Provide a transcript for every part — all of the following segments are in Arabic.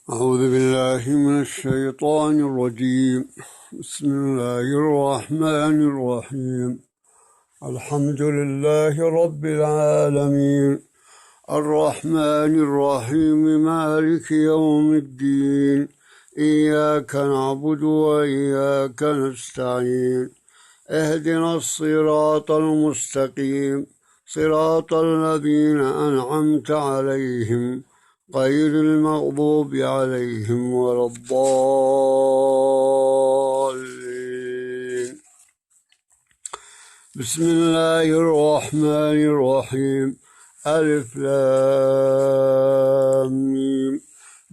أعوذ بالله من الشيطان الرجيم. بسم الله الرحمن الرحيم. الحمد لله رب العالمين، الرحمن الرحيم، مالك يوم الدين. إياك نعبد وإياك نستعين. اهدنا الصراط المستقيم، صراط الذين أنعمت عليهم غير المغضوب عليهم ولا الضالين. بسم الله الرحمن الرحيم. ألف لام ميم.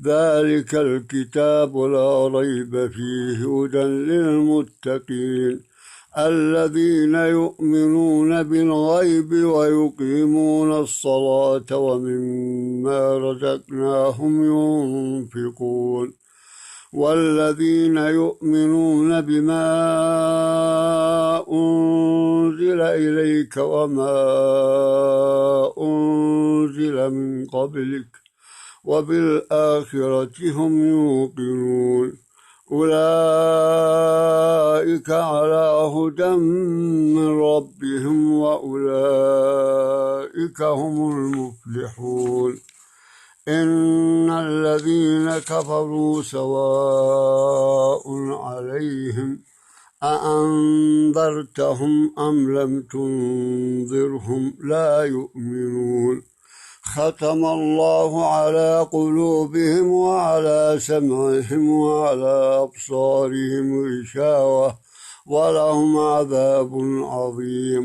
ذلك الكتاب لا ريب فيه هدى للمتقين الذين يؤمنون بالغيب ويقيمون الصلاة ومما رزقناهم ينفقون والذين يؤمنون بما أنزل إليك وما أنزل من قبلك وبالآخرة هم يوقنون أولئك على هدى من ربهم وأولئك هم المفلحون. إن الذين كفروا سواء عليهم أأنذرتهم أم لم تنذرهم لا يؤمنون. ختم الله على قلوبهم وعلى سمعهم وعلى أبصارهم غشاوة ولهم عذاب عظيم.